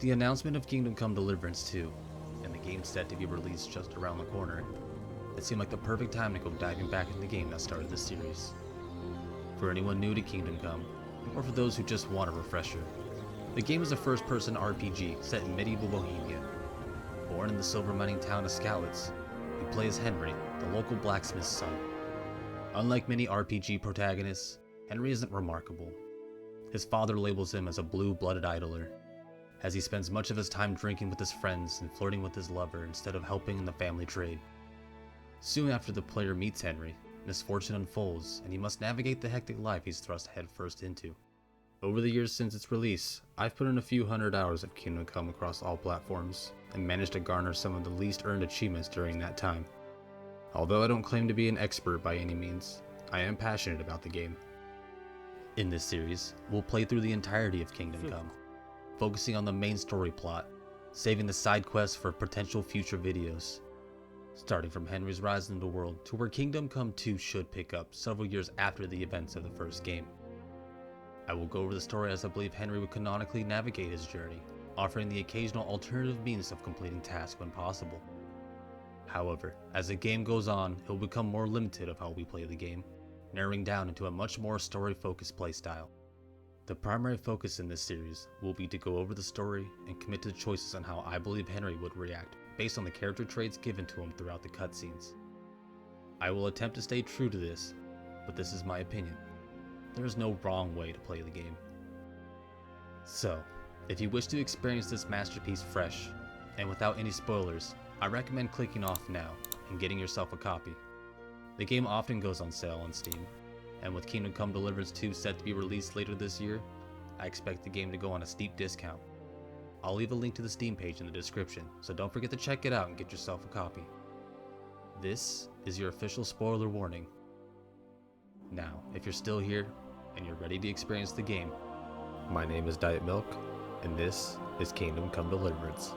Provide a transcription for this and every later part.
the announcement of Kingdom Come Deliverance II, and the game set to be released just around the corner, it seemed like the perfect time to go diving back into the game that started this series. For anyone new to Kingdom Come, or for those who just want a refresher, the game is a first-person RPG set in medieval Bohemia. Born in the silver mining town of Skalitz, you play as Henry, the local blacksmith's son. Unlike many RPG protagonists, Henry isn't remarkable. His father labels him as a blue-blooded idler, as he spends much of his time drinking with his friends and flirting with his lover instead of helping in the family trade. Soon after the player meets Henry, misfortune unfolds, and he must navigate the hectic life he's thrust headfirst into. Over the years since its release, I've put in a few hundred hours of Kingdom Come across all platforms, and managed to garner some of the least earned achievements during that time. Although I don't claim to be an expert by any means, I am passionate about the game. In this series, we'll play through the entirety of Kingdom Come, focusing on the main story plot, saving the side quests for potential future videos. Starting from Henry's rise into the world to where Kingdom Come 2 should pick up several years after the events of the first game. I will go over the story as I believe Henry would canonically navigate his journey, offering the occasional alternative means of completing tasks when possible. However, as the game goes on, it will become more limited of how we play the game, narrowing down into a much more story-focused playstyle. The primary focus in this series will be to go over the story and commit to the choices on how I believe Henry would react based on the character traits given to him throughout the cutscenes. I will attempt to stay true to this, but this is my opinion. There is no wrong way to play the game. So, if you wish to experience this masterpiece fresh, and without any spoilers, I recommend clicking off now and getting yourself a copy. The game often goes on sale on Steam, and with Kingdom Come Deliverance II set to be released later this year, I expect the game to go on a steep discount. I'll leave a link to the Steam page in the description, so don't forget to check it out and get yourself a copy. This is your official spoiler warning. Now, if you're still here, and you're ready to experience the game, my name is Diet Milk, and this is Kingdom Come Deliverance.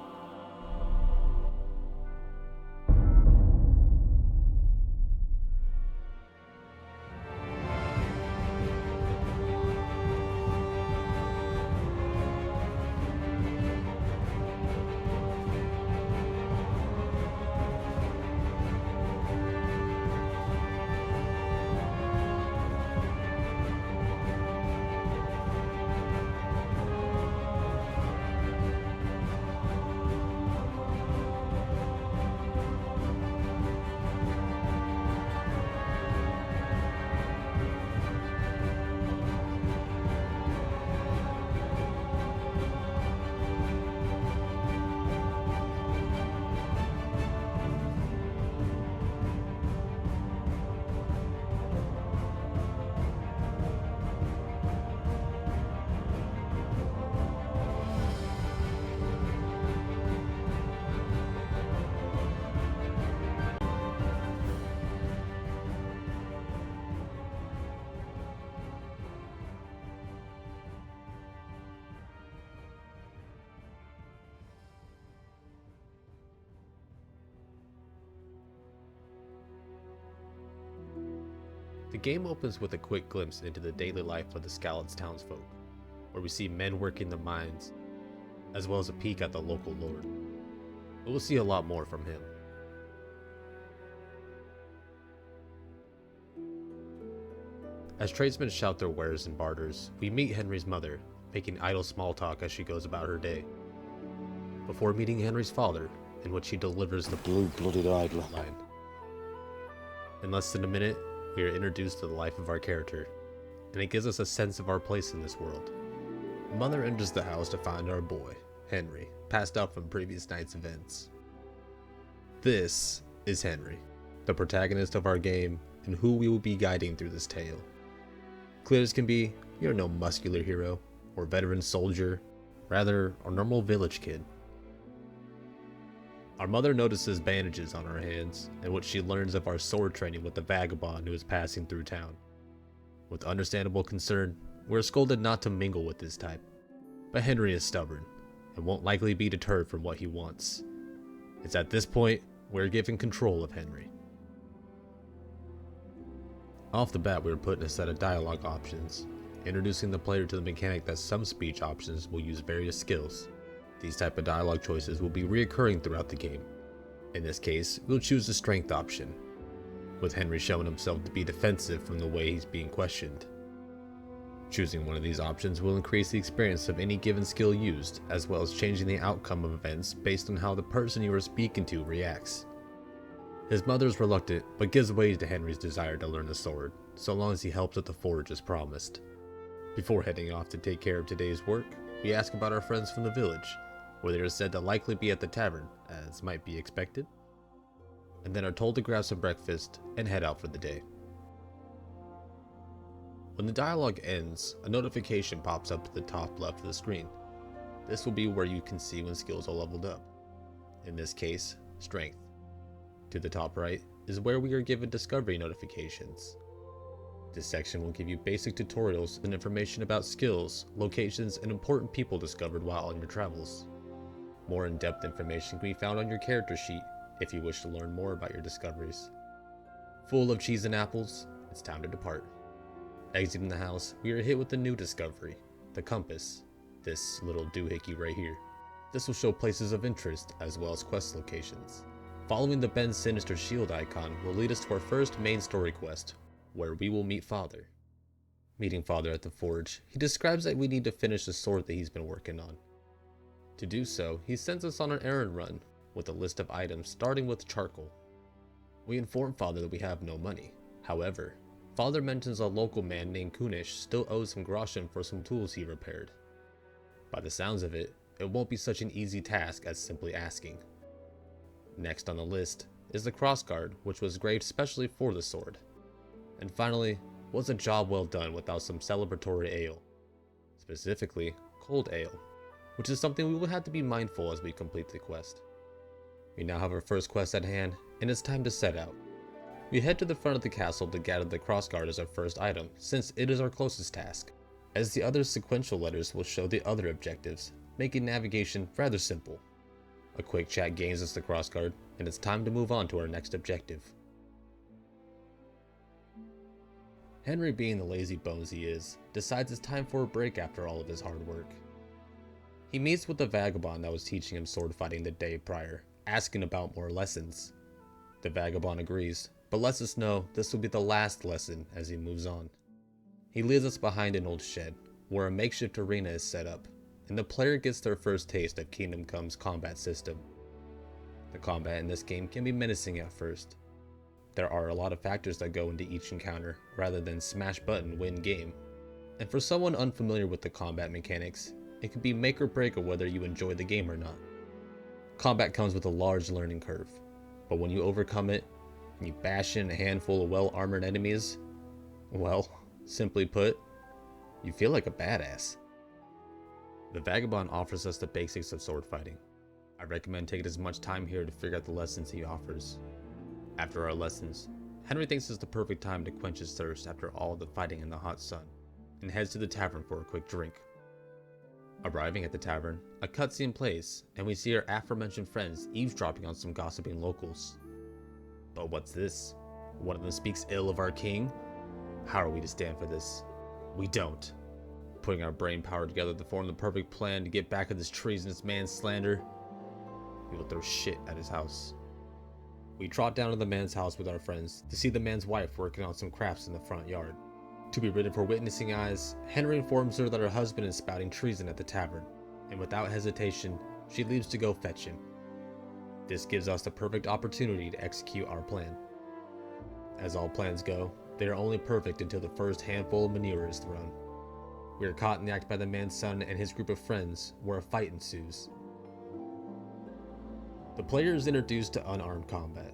The game opens with a quick glimpse into the daily life of the Skalitz townsfolk, where we see men working the mines, as well as a peek at the local lord. But we'll see a lot more from him. As tradesmen shout their wares and barters, we meet Henry's mother, making idle small talk as she goes about her day, before meeting Henry's father, in which he delivers the blue-blooded idler line. In less than a minute, we are introduced to the life of our character, and it gives us a sense of our place in this world. Mother enters the house to find our boy, Henry, passed out from previous night's events. This is Henry, the protagonist of our game, and who we will be guiding through this tale. Clear as can be, you're no muscular hero, or veteran soldier, rather a normal village kid. Our mother notices bandages on our hands, in which she learns of our sword training with the vagabond who is passing through town. With understandable concern, we're scolded not to mingle with this type, but Henry is stubborn, and won't likely be deterred from what he wants. It's at this point, we're given control of Henry. Off the bat, we are put in a set of dialogue options, introducing the player to the mechanic that some speech options will use various skills, These type of dialogue choices will be reoccurring throughout the game. In this case, we'll choose the strength option, with Henry showing himself to be defensive from the way he's being questioned. Choosing one of these options will increase the experience of any given skill used, as well as changing the outcome of events based on how the person you are speaking to reacts. His mother is reluctant, but gives way to Henry's desire to learn the sword, so long as he helps at the forge as promised. Before heading off to take care of today's work, we ask about our friends from the village, where they are said to likely be at the tavern, as might be expected, and then are told to grab some breakfast and head out for the day. When the dialogue ends, a notification pops up at the top left of the screen. This will be where you can see when skills are leveled up. In this case, strength. To the top right is where we are given discovery notifications. This section will give you basic tutorials and information about skills, locations, and important people discovered while on your travels. More in-depth information can be found on your character sheet if you wish to learn more about your discoveries. Full of cheese and apples, it's time to depart. Exiting the house, we are hit with a new discovery, the compass, this little doohickey right here. This will show places of interest as well as quest locations. Following the Ben's sinister shield icon will lead us to our first main story quest, where we will meet Father. Meeting Father at the forge, he describes that we need to finish the sword that he's been working on. To do so, he sends us on an errand run with a list of items starting with charcoal. We inform Father that we have no money. However, Father mentions a local man named Kunish still owes him groschen for some tools he repaired. By the sounds of it, it won't be such an easy task as simply asking. Next on the list is the crossguard, which was engraved specially for the sword. And finally, was a job well done without some celebratory ale. Specifically, cold ale, which is something we will have to be mindful as we complete the quest. We now have our first quest at hand, and it's time to set out. We head to the front of the castle to gather the crossguard as our first item, since it is our closest task, as the other sequential letters will show the other objectives, making navigation rather simple. A quick chat gains us the crossguard, and it's time to move on to our next objective. Henry, being the lazy bones he is, decides it's time for a break after all of his hard work. He meets with the vagabond that was teaching him sword fighting the day prior, asking about more lessons. The vagabond agrees, but lets us know this will be the last lesson as he moves on. He leads us behind an old shed, where a makeshift arena is set up, and the player gets their first taste of Kingdom Come's combat system. The combat in this game can be menacing at first. There are a lot of factors that go into each encounter, rather than smash button win game. And for someone unfamiliar with the combat mechanics, it can be make or break of whether you enjoy the game or not. Combat comes with a large learning curve, but when you overcome it, and you bash in a handful of well-armored enemies, well, simply put, you feel like a badass. The vagabond offers us the basics of sword fighting. I recommend taking as much time here to figure out the lessons he offers. After our lessons, Henry thinks it's the perfect time to quench his thirst after all the fighting in the hot sun, and heads to the tavern for a quick drink. Arriving at the tavern, a cutscene plays, and we see our aforementioned friends eavesdropping on some gossiping locals. But what's this? One of them speaks ill of our king? How are we to stand for this? We don't. Putting our brain power together to form the perfect plan to get back at this treasonous man's slander, we will throw shit at his house. We trot down to the man's house with our friends to see the man's wife working on some crafts in the front yard. To be rid of her witnessing eyes, Henry informs her that her husband is spouting treason at the tavern, and without hesitation, she leaves to go fetch him. This gives us the perfect opportunity to execute our plan. As all plans go, they are only perfect until the first handful of manure is thrown. We are caught in the act by the man's son and his group of friends, where a fight ensues. The player is introduced to unarmed combat.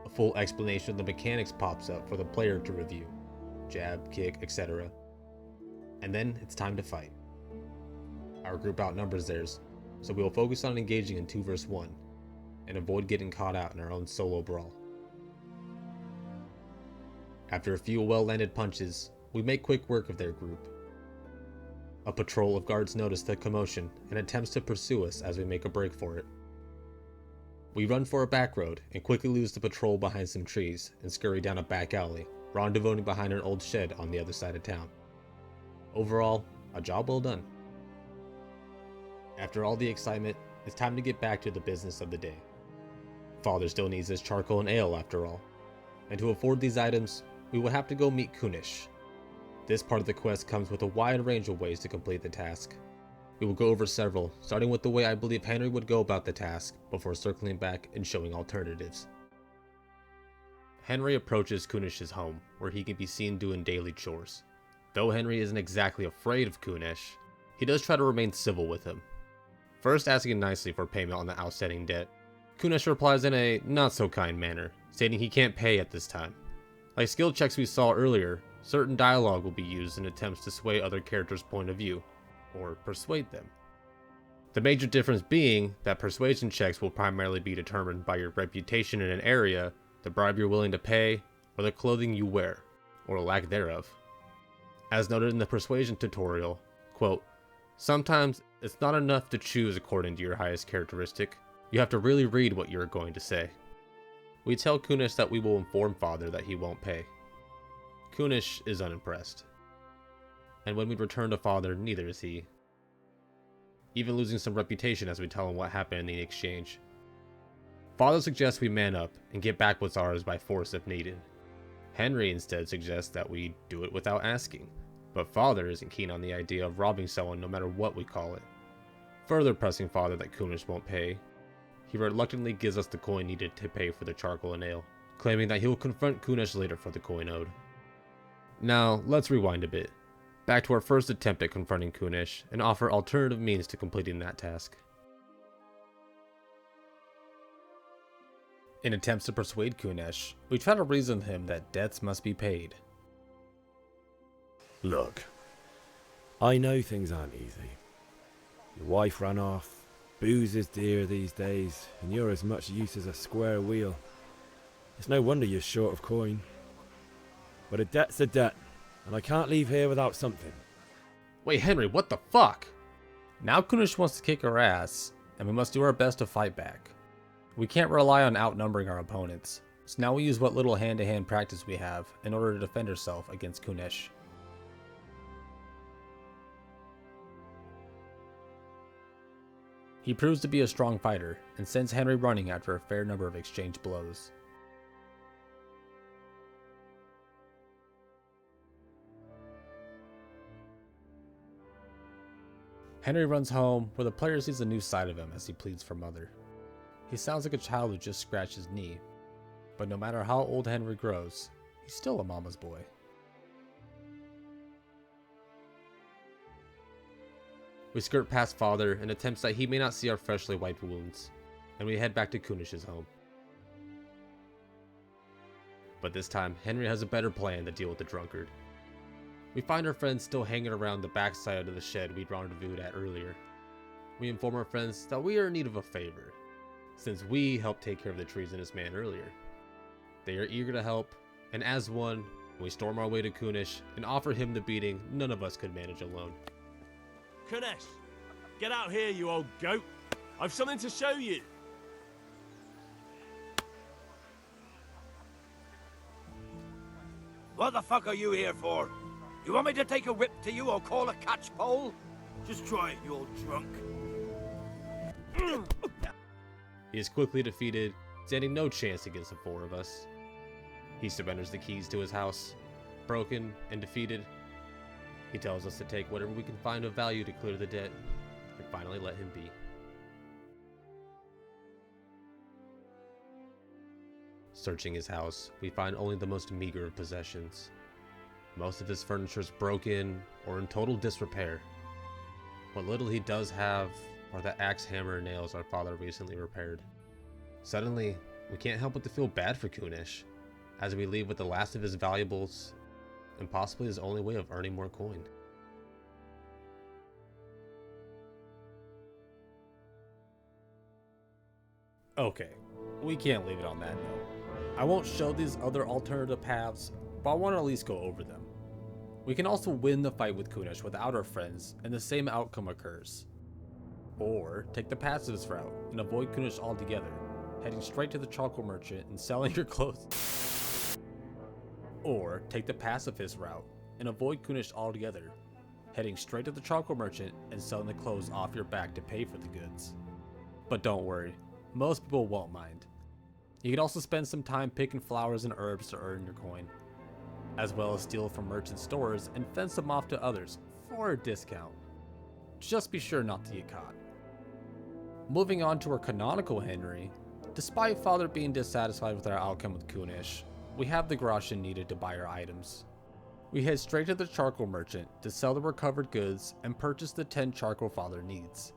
A full explanation of the mechanics pops up for the player to review. Jab, kick, etc. And then it's time to fight. Our group outnumbers theirs, so we will focus on engaging in 2 vs 1, and avoid getting caught out in our own solo brawl. After a few well-landed punches, we make quick work of their group. A patrol of guards notice the commotion and attempts to pursue us as we make a break for it. We run for a back road and quickly lose the patrol behind some trees and scurry down a back alley, rendezvousing behind an old shed on the other side of town. Overall, a job well done. After all the excitement, it's time to get back to the business of the day. Father still needs his charcoal and ale after all, and to afford these items, we will have to go meet Kunish. This part of the quest comes with a wide range of ways to complete the task. We will go over several, starting with the way I believe Henry would go about the task, before circling back and showing alternatives. Henry approaches Kunish's home, where he can be seen doing daily chores. Though Henry isn't exactly afraid of Kunish, he does try to remain civil with him. First asking nicely for payment on the outstanding debt, Kunish replies in a not-so-kind manner, stating he can't pay at this time. Like skill checks we saw earlier, certain dialogue will be used in attempts to sway other characters' point of view, or persuade them. The major difference being that persuasion checks will primarily be determined by your reputation in an area, the bribe you're willing to pay, or the clothing you wear, or lack thereof. As noted in the persuasion tutorial, quote, "Sometimes it's not enough to choose according to your highest characteristic, you have to really read what you're going to say." We tell Kunish that we will inform Father that he won't pay. Kunish is unimpressed. And when we return to Father, neither is he. Even losing some reputation as we tell him what happened in the exchange. Father suggests we man up and get back what's ours by force if needed. Henry instead suggests that we do it without asking, but Father isn't keen on the idea of robbing someone no matter what we call it. Further pressing Father that Kunish won't pay, he reluctantly gives us the coin needed to pay for the charcoal and ale, claiming that he will confront Kunish later for the coin owed. Now, let's rewind a bit, back to our first attempt at confronting Kunish, and offer alternative means to completing that task. In attempts to persuade Kunish, we try to reason with him that debts must be paid. Look, I know things aren't easy. Your wife ran off, booze is dear these days, and you're as much use as a square wheel. It's no wonder you're short of coin. But a debt's a debt, and I can't leave here without something. Wait, Henry, what the fuck? Now Kunish wants to kick our ass, and we must do our best to fight back. We can't rely on outnumbering our opponents, so now we use what little hand-to-hand practice we have in order to defend ourselves against Kunish. He proves to be a strong fighter, and sends Henry running after a fair number of exchanged blows. Henry runs home, where the player sees a new side of him as he pleads for mother. He sounds like a child who just scratched his knee, but no matter how old Henry grows, he's still a mama's boy. We skirt past Father in attempts that he may not see our freshly wiped wounds, and we head back to Kunish's home. But this time, Henry has a better plan to deal with the drunkard. We find our friends still hanging around the backside of the shed we'd rendezvoused at earlier. We inform our friends that we are in need of a favor, since we helped take care of the treasonous man earlier. They are eager to help, and as one, we storm our way to Kunish and offer him the beating none of us could manage alone. Kunish, get out here, you old goat. I've something to show you. What the fuck are you here for? You want me to take a whip to you or call a catchpole? Just try it, you old drunk. He is quickly defeated, standing no chance against the four of us. He surrenders the keys to his house, broken and defeated. He tells us to take whatever we can find of value to clear the debt, and finally let him be. Searching his house, we find only the most meager of possessions. Most of his furniture is broken or in total disrepair. What little he does have are the axe, hammer, and nails our father recently repaired. Suddenly, we can't help but to feel bad for Kunish, as we leave with the last of his valuables, and possibly his only way of earning more coin. Okay, we can't leave it on that note. I won't show these other alternative paths, but I want to at least go over them. We can also win the fight with Kunish without our friends, and the same outcome occurs. Or take the passives route and avoid Kunish altogether, heading straight to the charcoal merchant and selling your clothes. Or take the pacifist route and avoid Kunish altogether, heading straight to the charcoal merchant and selling the clothes off your back to pay for the goods. But don't worry, most people won't mind. You can also spend some time picking flowers and herbs to earn your coin, as well as steal from merchant stores and fence them off to others for a discount. Just be sure not to get caught. Moving on to our canonical Henry, despite Father being dissatisfied with our outcome with Kunish, we have the groschen needed to buy our items. We head straight to the charcoal merchant to sell the recovered goods and purchase the 10 charcoal Father needs.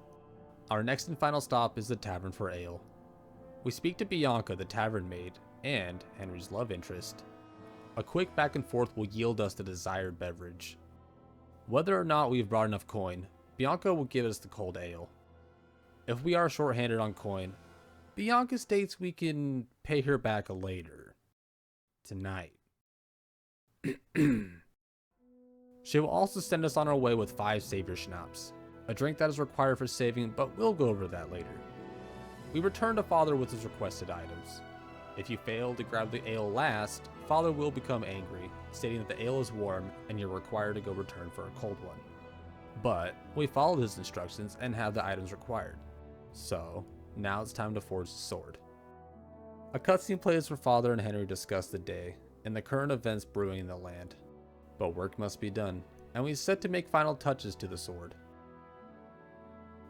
Our next and final stop is the tavern for ale. We speak to Bianca, the tavern maid, and Henry's love interest. A quick back and forth will yield us the desired beverage. Whether or not we've brought enough coin, Bianca will give us the cold ale. If we are short-handed on coin, Bianca states we can pay her back later. Tonight. She will also send us on our way with 5 Savior Schnapps, a drink that is required for saving, but we'll go over that later. We return to Father with his requested items. If you fail to grab the ale last, Father will become angry, stating that the ale is warm and you're required to go return for a cold one. But we followed his instructions and have the items required. So, now it's time to forge the sword. A cutscene plays where Father and Henry discuss the day and the current events brewing in the land. But work must be done, and we set to make final touches to the sword.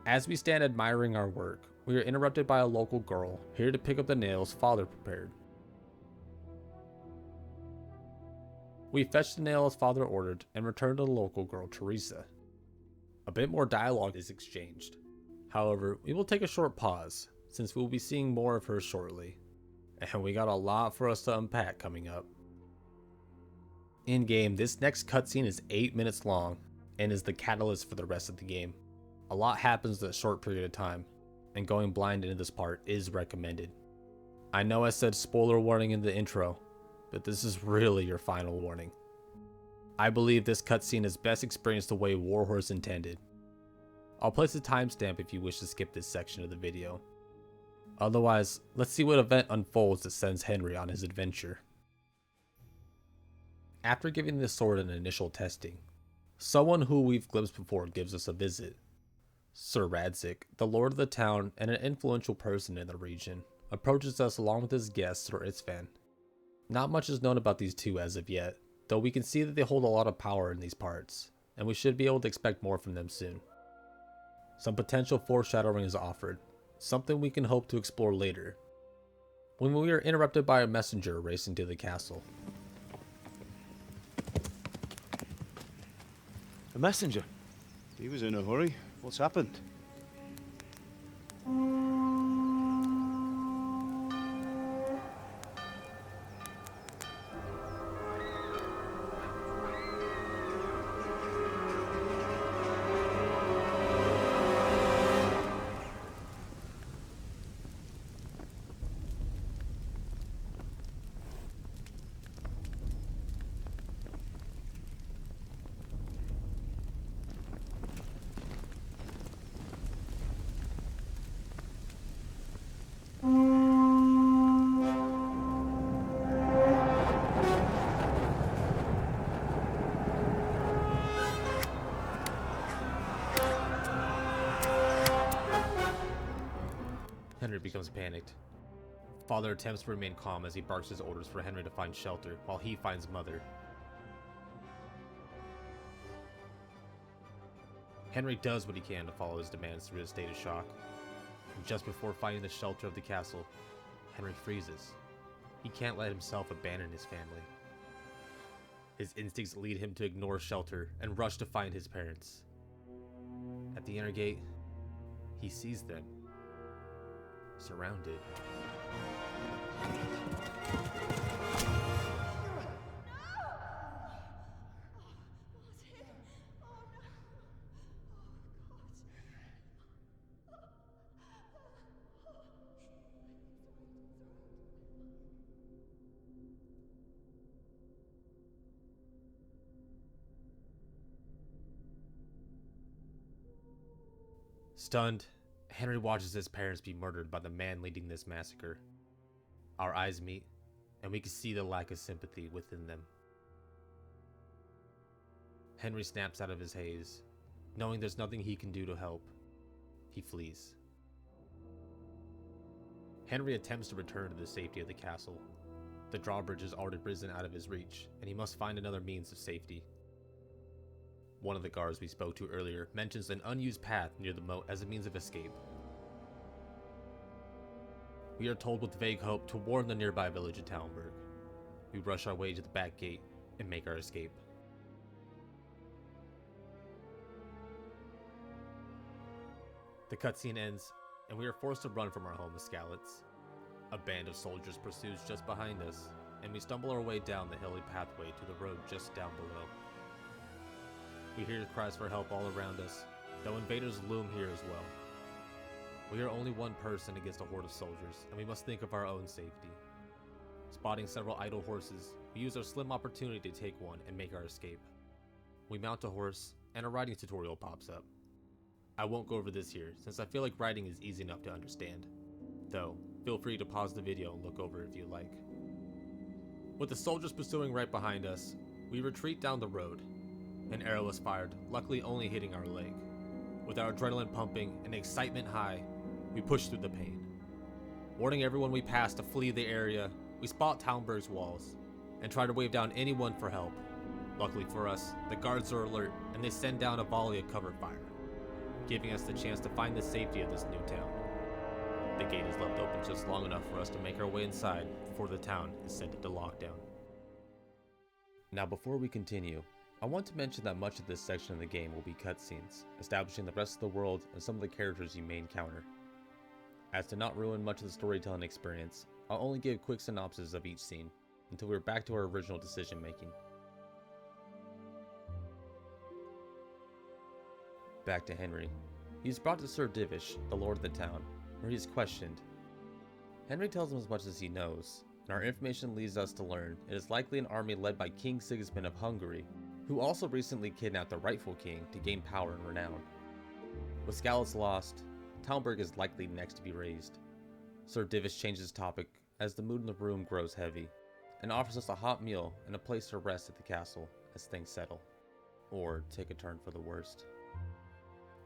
As we stand admiring our work, we are interrupted by a local girl here to pick up the nails Father prepared. We fetch the nail as Father ordered and return to the local girl Teresa. A bit more dialogue is exchanged. However, we will take a short pause, since we will be seeing more of her shortly, and we got a lot for us to unpack coming up. In game, this next cutscene is 8 minutes long and is the catalyst for the rest of the game. A lot happens in a short period of time, and going blind into this part is recommended. I know I said spoiler warning in the intro, but this is really your final warning. I believe this cutscene is best experienced the way Warhorse intended. I'll place a timestamp if you wish to skip this section of the video. Otherwise, let's see what event unfolds that sends Henry on his adventure. After giving this sword an initial testing, someone who we've glimpsed before gives us a visit. Sir Radzik, the lord of the town and an influential person in the region, approaches us along with his guest Sir Itzvan. Not much is known about these two as of yet, though we can see that they hold a lot of power in these parts, and we should be able to expect more from them soon. Some potential foreshadowing is offered, something we can hope to explore later, when we are interrupted by a messenger racing to the castle. A messenger? He was in a hurry. What's happened? Henry becomes panicked. Father attempts to remain calm as he barks his orders for Henry to find shelter while he finds Mother. Henry does what he can to follow his demands through a state of shock. And just before finding the shelter of the castle, Henry freezes. He can't let himself abandon his family. His instincts lead him to ignore shelter and rush to find his parents. At the inner gate, he sees them. Surrounded. Stunned, Henry watches his parents be murdered by the man leading this massacre. Our eyes meet, and we can see the lack of sympathy within them. Henry snaps out of his haze. Knowing there's nothing he can do to help, he flees. Henry attempts to return to the safety of the castle. The drawbridge has already risen out of his reach, and he must find another means of safety. One of the guards we spoke to earlier mentions an unused path near the moat as a means of escape. We are told with vague hope to warn the nearby village of Talmberg. We rush our way to the back gate and make our escape. The cutscene ends, and we are forced to run from our home of Skalitz. A band of soldiers pursues just behind us, and we stumble our way down the hilly pathway to the road just down below. We hear cries for help all around us, though invaders loom here as well. We are only one person against a horde of soldiers, and we must think of our own safety. Spotting several idle horses, we use our slim opportunity to take one and make our escape. We mount a horse, and a riding tutorial pops up. I won't go over this here, since I feel like riding is easy enough to understand. Though, feel free to pause the video and look over if you like. With the soldiers pursuing right behind us, we retreat down the road. An arrow is fired, luckily only hitting our leg. With our adrenaline pumping and excitement high, we push through the pain. Warning everyone we pass to flee the area, we spot Talmberg's walls, and try to wave down anyone for help. Luckily for us, the guards are alert, and they send down a volley of cover fire, giving us the chance to find the safety of this new town. The gate is left open just long enough for us to make our way inside before the town is sent into lockdown. Now before we continue, I want to mention that much of this section of the game will be cutscenes, establishing the rest of the world and some of the characters you may encounter. As to not ruin much of the storytelling experience, I'll only give quick synopses of each scene, until we're back to our original decision making. Back to Henry. He's brought to Sir Divish, the lord of the town, where he is questioned. Henry tells him as much as he knows, and our information leads us to learn it is likely an army led by King Sigismund of Hungary, who also recently kidnapped the rightful king to gain power and renown. With Skalitz lost, Talmberg is likely next to be razed. Sir Divish changes topic as the mood in the room grows heavy, and offers us a hot meal and a place to rest at the castle as things settle, or take a turn for the worst.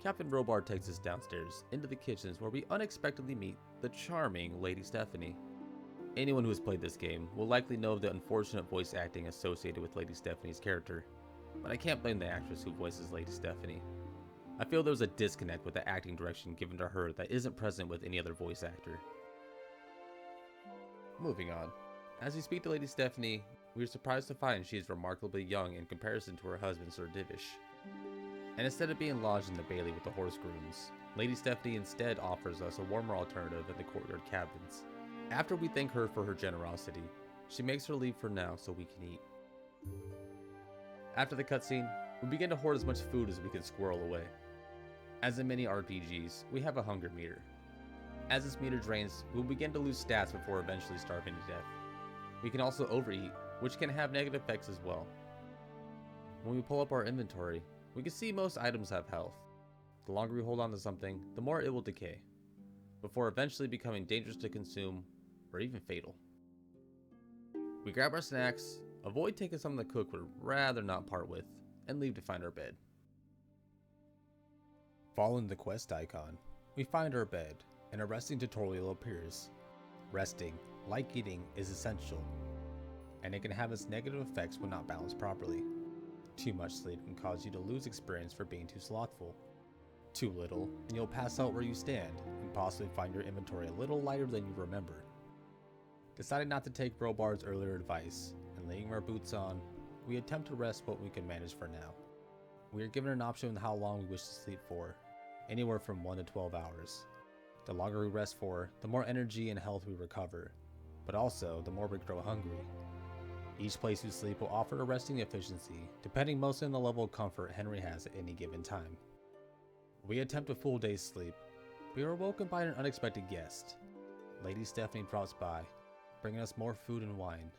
Captain Robar takes us downstairs into the kitchens where we unexpectedly meet the charming Lady Stephanie. Anyone who has played this game will likely know of the unfortunate voice acting associated with Lady Stephanie's character, but I can't blame the actress who voices Lady Stephanie. I feel there's a disconnect with the acting direction given to her that isn't present with any other voice actor. Moving on. As we speak to Lady Stephanie, we are surprised to find she is remarkably young in comparison to her husband Sir Divish. And instead of being lodged in the bailey with the horse grooms, Lady Stephanie instead offers us a warmer alternative in the courtyard cabins. After we thank her for her generosity, she makes her leave for now so we can eat. After the cutscene, we begin to hoard as much food as we can squirrel away. As in many RPGs, we have a hunger meter. As this meter drains, we will begin to lose stats before eventually starving to death. We can also overeat, which can have negative effects as well. When we pull up our inventory, we can see most items have health. The longer we hold on to something, the more it will decay, before eventually becoming dangerous to consume, or even fatal. We grab our snacks, avoid taking something the cook would rather not part with, and leave to find our bed. Following the quest icon, we find our bed, and a resting tutorial appears. Resting, like eating, is essential, and it can have its negative effects when not balanced properly. Too much sleep can cause you to lose experience for being too slothful. Too little, and you'll pass out where you stand, and possibly find your inventory a little lighter than you remember. Deciding not to take Robar's earlier advice, and laying our boots on, we attempt to rest what we can manage for now. We are given an option on how long we wish to sleep for, anywhere from 1 to 12 hours. The longer we rest for, the more energy and health we recover, but also the more we grow hungry. Each place we sleep will offer a resting efficiency, depending mostly on the level of comfort Henry has at any given time. We attempt a full day's sleep. We are woken by an unexpected guest. Lady Stephanie drops by, bringing us more food and wine.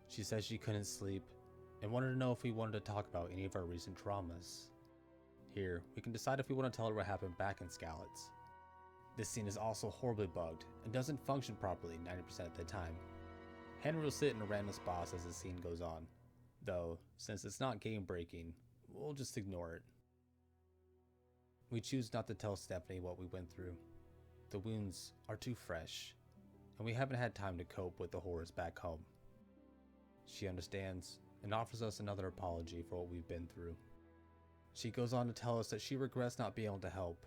She says she couldn't sleep, and wanted to know if we wanted to talk about any of our recent traumas. Here, we can decide if we want to tell her what happened back in Skalitz. This scene is also horribly bugged, and doesn't function properly 90% of the time. Henry will sit in a random spot as the scene goes on, though, since it's not game breaking, we'll just ignore it. We choose not to tell Stephanie what we went through. The wounds are too fresh, and we haven't had time to cope with the horrors back home. She understands and offers us another apology for what we've been through. She goes on to tell us that she regrets not being able to help,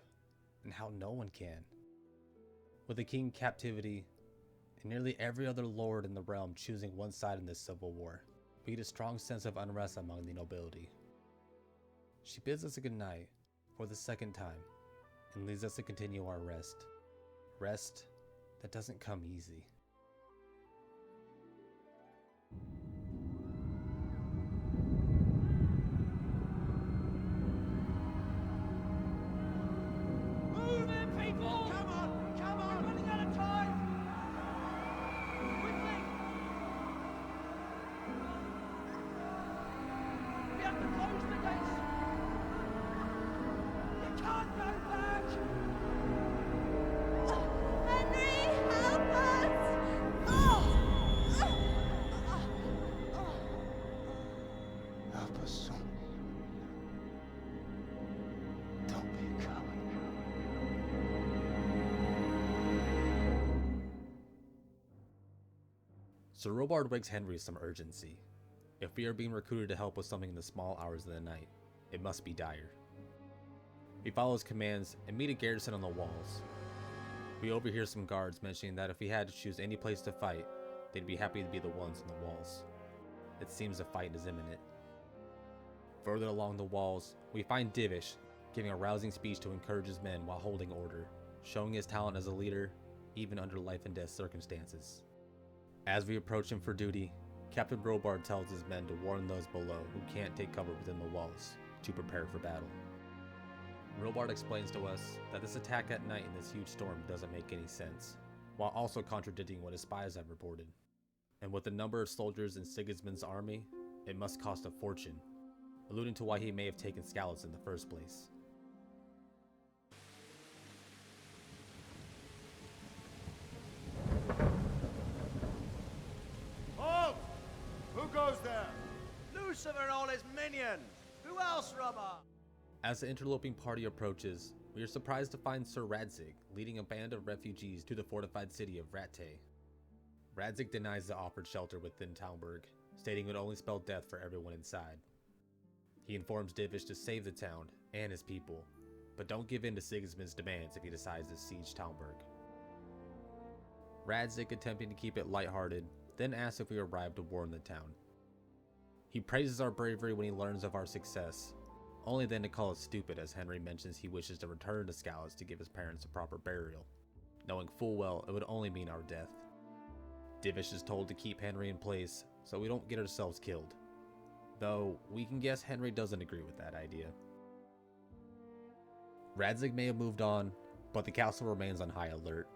and how no one can. With the king in captivity, and nearly every other lord in the realm choosing one side in this civil war, we get a strong sense of unrest among the nobility. She bids us a good night for the second time, and leaves us to continue our rest. Rest that doesn't come easy. Move in, people! Come on! Come on! We're running out of time! Quickly! We have to close the gates! You can't go back! Henry, help us! Help us, son. Don't be a coward. Sir Robard wakes Henry with some urgency. If we are being recruited to help with something in the small hours of the night, it must be dire. We follow his commands and meet a garrison on the walls. We overhear some guards mentioning that if we had to choose any place to fight, they'd be happy to be the ones on the walls. It seems a fight is imminent. Further along the walls, we find Divish giving a rousing speech to encourage his men while holding order, showing his talent as a leader, even under life and death circumstances. As we approach him for duty, Captain Robard tells his men to warn those below who can't take cover within the walls to prepare for battle. Robard explains to us that this attack at night in this huge storm doesn't make any sense, while also contradicting what his spies have reported. And with the number of soldiers in Sigismund's army, it must cost a fortune, alluding to why he may have taken Skalitz in the first place. Halt! Who goes there? Lucifer and all his minions! Who else, rubber? As the interloping party approaches, we are surprised to find Sir Radzig leading a band of refugees to the fortified city of Rattay. Radzig denies the offered shelter within Talmberg, stating it would only spell death for everyone inside. He informs Divish to save the town and his people, but don't give in to Sigismund's demands if he decides to siege Talmberg. Radzig, attempting to keep it lighthearted, then asks if we arrived to warn the town. He praises our bravery when he learns of our success, only then to call us stupid as Henry mentions he wishes to return to Skalitz to give his parents a proper burial, knowing full well it would only mean our death. Divish is told to keep Henry in place so we don't get ourselves killed, though we can guess Henry doesn't agree with that idea. Radzig may have moved on, but the castle remains on high alert.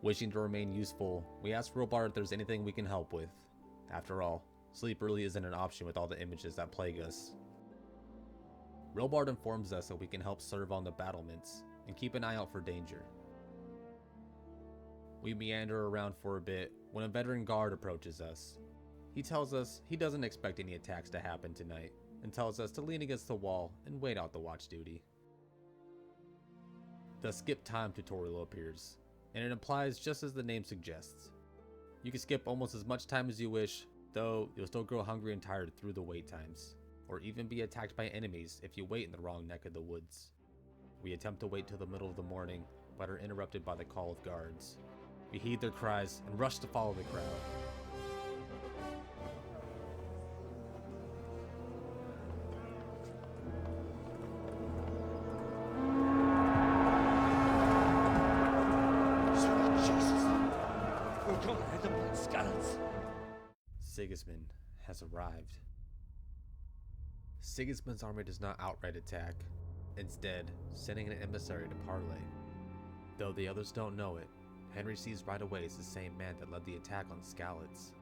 Wishing to remain useful, we ask Robard if there's anything we can help with. After all, sleep really isn't an option with all the images that plague us. Robard informs us that we can help serve on the battlements and keep an eye out for danger. We meander around for a bit when a veteran guard approaches us. He tells us he doesn't expect any attacks to happen tonight and tells us to lean against the wall and wait out the watch duty. The skip time tutorial appears, and it implies just as the name suggests. You can skip almost as much time as you wish, though you'll still grow hungry and tired through the wait times, or even be attacked by enemies if you wait in the wrong neck of the woods. We attempt to wait till the middle of the morning, but are interrupted by the call of guards. We heed their cries and rush to follow the crowd. Sigismund has arrived. Sigismund's army does not outright attack, instead sending an emissary to parley. Though the others don't know it, Henry sees right away it's the same man that led the attack on Skalitz.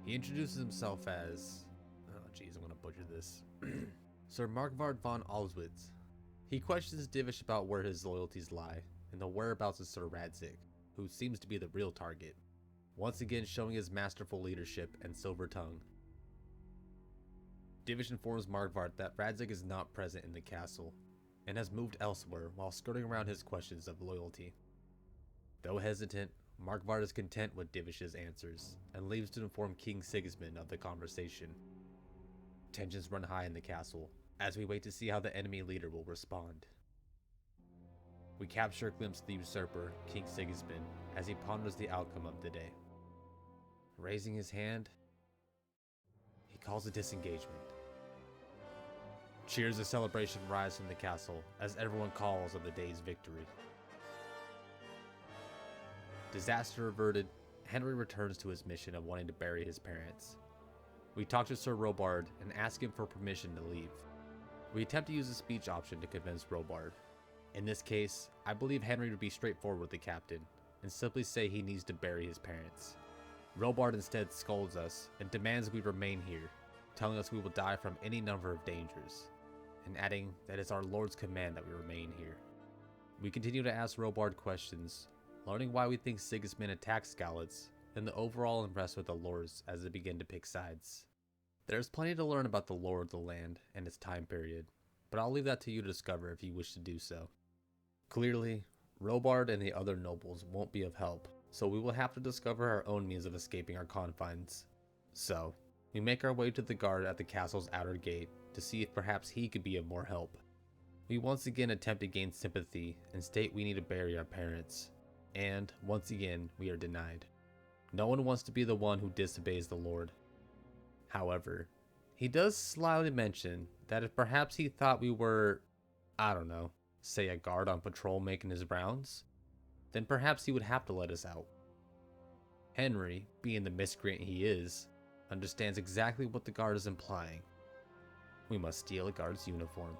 He introduces himself as... oh jeez, I'm gonna butcher this. Sir Markvard von Alswitz. He questions Divish about where his loyalties lie, and the whereabouts of Sir Radzig, who seems to be the real target, once again showing his masterful leadership and silver tongue. Divish informs Margvart that Radzig is not present in the castle, and has moved elsewhere while skirting around his questions of loyalty. Though hesitant, Margvart is content with Divish's answers, and leaves to inform King Sigismund of the conversation. Tensions run high in the castle, as we wait to see how the enemy leader will respond. We capture a glimpse of the usurper, King Sigismund, as he ponders the outcome of the day. Raising his hand, he calls a disengagement. Cheers of celebration rise from the castle as everyone calls on the day's victory. Disaster averted, Henry returns to his mission of wanting to bury his parents. We talk to Sir Robard and ask him for permission to leave. We attempt to use the speech option to convince Robard. In this case, I believe Henry would be straightforward with the captain and simply say he needs to bury his parents. Robard instead scolds us and demands we remain here, telling us we will die from any number of dangers, and adding that it's our Lord's command that we remain here. We continue to ask Robard questions, learning why we think Sigismund attacked Skalitz, and the overall unrest with the lords as they begin to pick sides. There's plenty to learn about the lore of the land and its time period, but I'll leave that to you to discover if you wish to do so. Clearly, Robard and the other nobles won't be of help, so we will have to discover our own means of escaping our confines. So, we make our way to the guard at the castle's outer gate to see if perhaps he could be of more help. We once again attempt to gain sympathy and state we need to bury our parents, and once again we are denied. No one wants to be the one who disobeys the Lord. However, he does slyly mention that if perhaps he thought we were, I don't know, say a guard on patrol making his rounds, then perhaps he would have to let us out. Henry, being the miscreant he is, understands exactly what the guard is implying. We must steal a guard's uniform.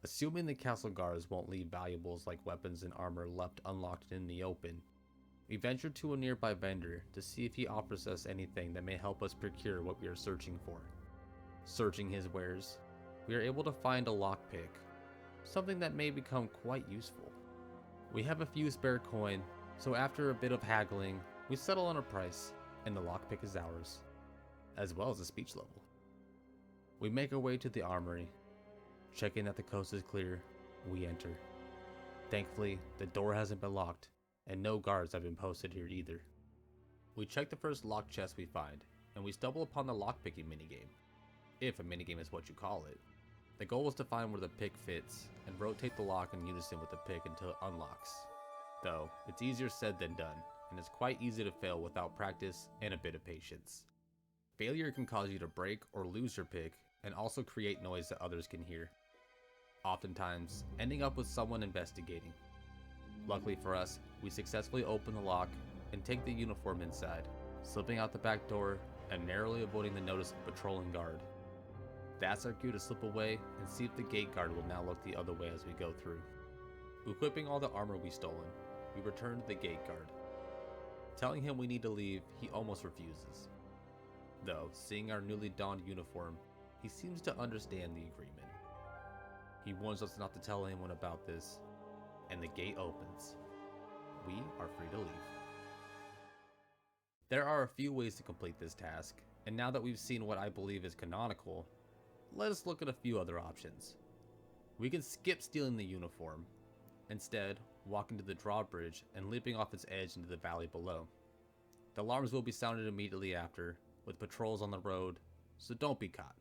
Assuming the castle guards won't leave valuables like weapons and armor left unlocked in the open, we venture to a nearby vendor to see if he offers us anything that may help us procure what we are searching for. Searching his wares, we are able to find a lockpick, something that may become quite useful. We have a few spare coin, so after a bit of haggling, we settle on a price, and the lockpick is ours, as well as a speech level. We make our way to the armory. Checking that the coast is clear, we enter. Thankfully, the door hasn't been locked, and no guards have been posted here either. We check the first locked chest we find, and we stumble upon the lockpicking minigame, if a minigame is what you call it. The goal is to find where the pick fits, and rotate the lock in unison with the pick until it unlocks. Though, it's easier said than done, and it's quite easy to fail without practice and a bit of patience. Failure can cause you to break or lose your pick, and also create noise that others can hear, oftentimes ending up with someone investigating. Luckily for us, we successfully open the lock and take the uniform inside, slipping out the back door and narrowly avoiding the notice of a patrolling guard. That's our cue to slip away and see if the gate guard will now look the other way as we go through. Equipping all the armor we've stolen, we return to the gate guard. Telling him we need to leave, he almost refuses. Though, seeing our newly donned uniform, he seems to understand the agreement. He warns us not to tell anyone about this, and the gate opens. We are free to leave. There are a few ways to complete this task, and now that we've seen what I believe is canonical, let us look at a few other options. We can skip stealing the uniform, instead walk into the drawbridge and leaping off its edge into the valley below. The alarms will be sounded immediately after, with patrols on the road, so don't be caught.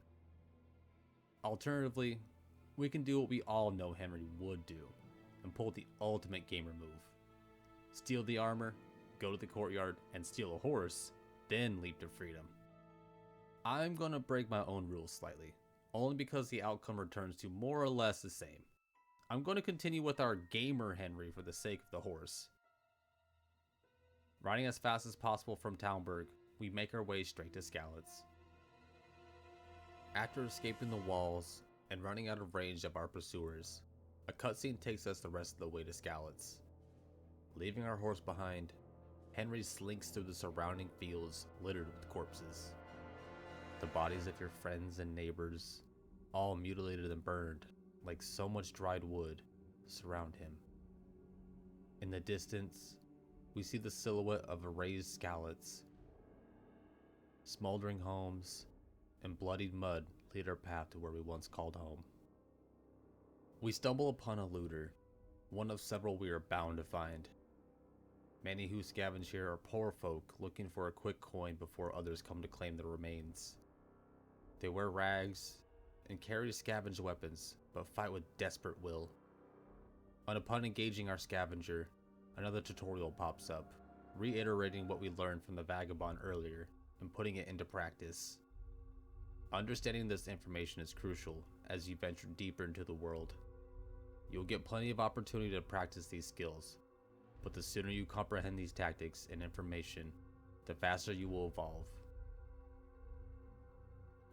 Alternatively, we can do what we all know Henry would do, and pull the ultimate gamer move. Steal the armor, go to the courtyard, and steal a horse, then leap to freedom. I'm gonna break my own rules slightly, only because the outcome returns to more or less the same. I'm going to continue with our gamer Henry for the sake of the horse. Riding as fast as possible from Talmberg, we make our way straight to Skalitz. After escaping the walls and running out of range of our pursuers, a cutscene takes us the rest of the way to Skalitz. Leaving our horse behind, Henry slinks through the surrounding fields littered with corpses. The bodies of your friends and neighbors, all mutilated and burned like so much dried wood, surround him. In the distance, we see the silhouette of a razed Skalitz. Smoldering homes, and bloodied mud lead our path to where we once called home. We stumble upon a looter, one of several we are bound to find. Many who scavenge here are poor folk looking for a quick coin before others come to claim the remains. They wear rags and carry scavenged weapons, but fight with desperate will. And upon engaging our scavenger, another tutorial pops up, reiterating what we learned from the vagabond earlier and putting it into practice. Understanding this information is crucial as you venture deeper into the world. You'll get plenty of opportunity to practice these skills, but the sooner you comprehend these tactics and information, the faster you will evolve.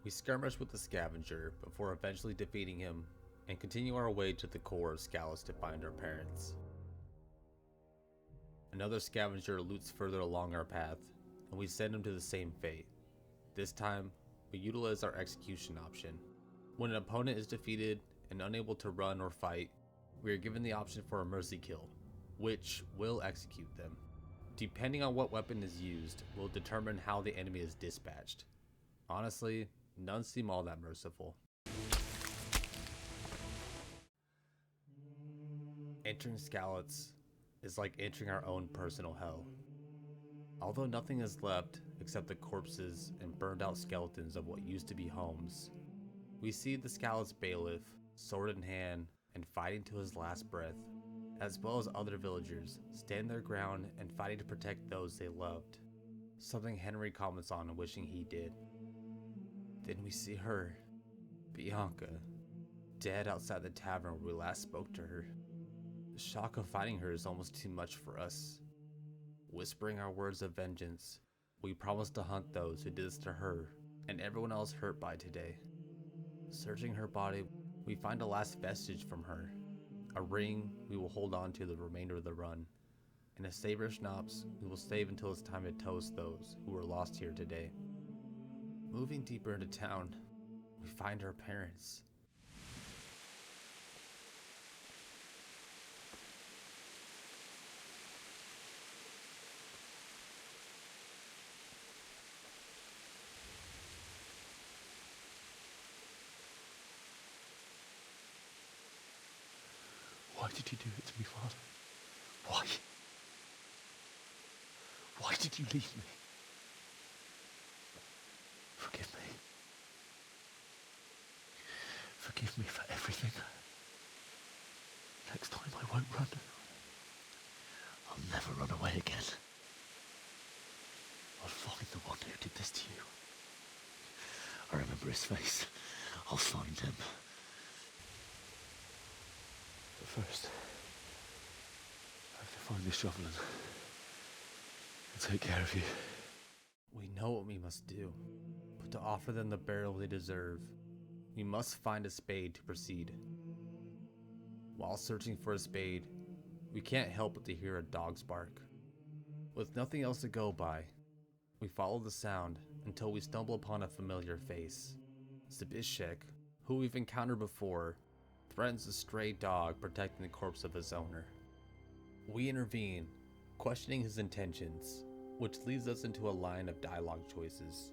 We skirmish with the scavenger before eventually defeating him and continue our way to the core of Scalus to find our parents. Another scavenger loots further along our path, and we send him to the same fate. This time, we utilize our execution option. When an opponent is defeated and unable to run or fight, we are given the option for a mercy kill, which will execute them. Depending on what weapon is used, will determine how the enemy is dispatched. Honestly, none seem all that merciful. Entering Scalus is like entering our own personal hell. Although nothing is left except the corpses and burned out skeletons of what used to be homes, we see the Scalus bailiff, sword in hand and fighting to his last breath, as well as other villagers stand their ground and fighting to protect those they loved, something Henry comments on wishing he did. Then we see her, Bianca, dead outside the tavern where we last spoke to her. The shock of finding her is almost too much for us. Whispering our words of vengeance, we promise to hunt those who did this to her and everyone else hurt by today. Searching her body, we find a last vestige from her, a ring we will hold on to the remainder of the run, and a saber schnapps we will save until it's time to toast those who were lost here today. Moving deeper into town, we find her parents. Why did you do it to me, Father? Why? Why did you leave me? Forgive me. Forgive me for everything. Next time I won't run. I'll never run away again. I'll find the one who did this to you. I remember his face. I'll find him. But first, I have to find this shovel and take care of you. We know what we must do, but to offer them the burial they deserve, we must find a spade to proceed. While searching for a spade, we can't help but to hear a dog's bark. With nothing else to go by, we follow the sound until we stumble upon a familiar face. Zabishek, who we've encountered before, threatens a stray dog protecting the corpse of his owner. We intervene, questioning his intentions, which leads us into a line of dialogue choices.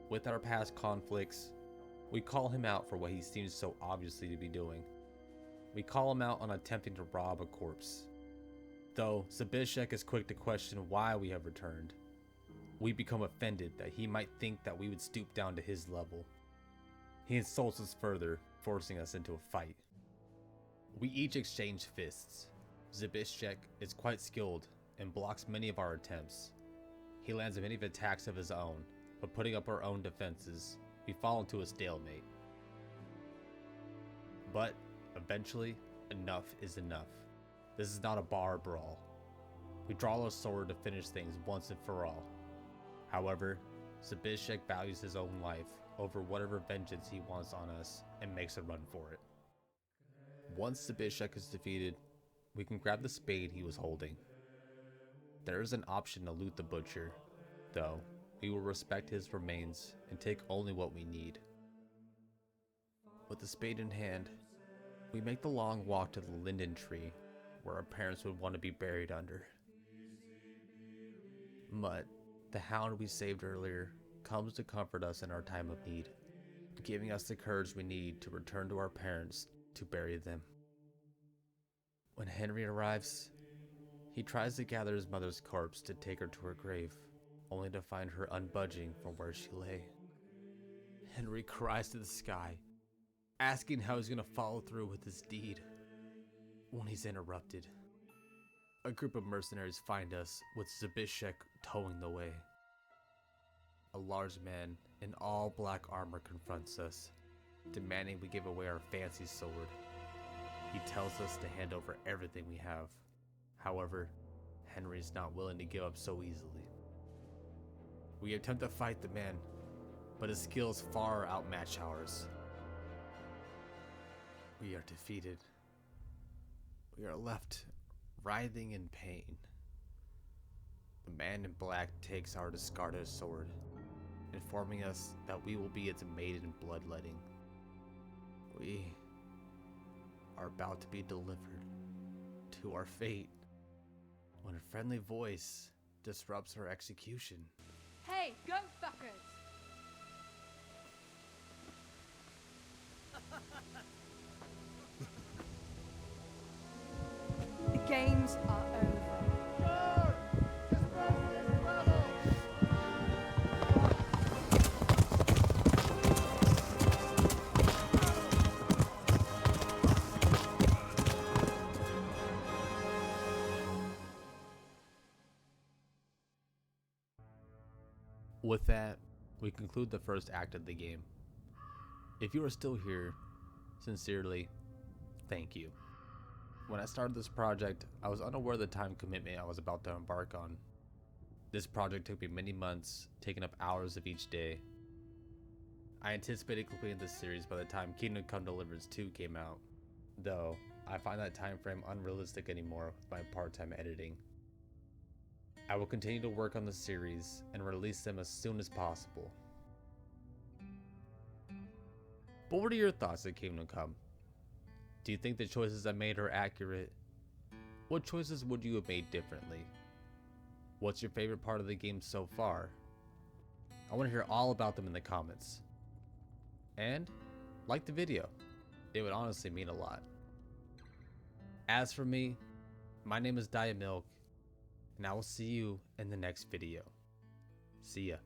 With our past conflicts, we call him out for what he seems so obviously to be doing. We call him out on attempting to rob a corpse. Though Zabishek is quick to question why we have returned, we become offended that he might think that we would stoop down to his level. He insults us further, forcing us into a fight. We each exchange fists. Zabishek is quite skilled and blocks many of our attempts. He lands many of attacks of his own, but putting up our own defenses, we fall into a stalemate. But eventually, enough is enough. This is not a bar brawl. We draw our sword to finish things once and for all. However, Zabishek values his own life over whatever vengeance he wants on us and makes a run for it. Once Zabishek is defeated, we can grab the spade he was holding. There is an option to loot the butcher, though we will respect his remains and take only what we need. With the spade in hand, we make the long walk to the linden tree where our parents would want to be buried under. Mutt, the hound we saved earlier, comes to comfort us in our time of need, giving us the courage we need to return to our parents to bury them. When Henry arrives, he tries to gather his mother's corpse to take her to her grave, only to find her unbudging from where she lay. Henry cries to the sky, asking how he's going to follow through with his deed. When he's interrupted, a group of mercenaries find us with Zabishek towing the way. A large man in all black armor confronts us, demanding we give away our fancy sword. He tells us to hand over everything we have. However, Henry's not willing to give up so easily. We attempt to fight the man, but his skills far outmatch ours. We are defeated. We are left writhing in pain. The man in black takes our discarded sword, informing us that we will be its maiden bloodletting. We are about to be delivered to our fate when a friendly voice disrupts our execution. Hey, goat fuckers! The games are over. With that, we conclude the first act of the game. If you are still here, sincerely, thank you. When I started this project, I was unaware of the time commitment I was about to embark on. This project took me many months, taking up hours of each day. I anticipated completing this series by the time Kingdom Come Deliverance II came out, though I find that time frame unrealistic anymore with my part-time editing. I will continue to work on the series and release them as soon as possible. But what are your thoughts on Kingdom Come? Do you think the choices I made are accurate? What choices would you have made differently? What's your favorite part of the game so far? I want to hear all about them in the comments. And like the video. It would honestly mean a lot. As for me, my name is Milk, and I will see you in the next video. See ya.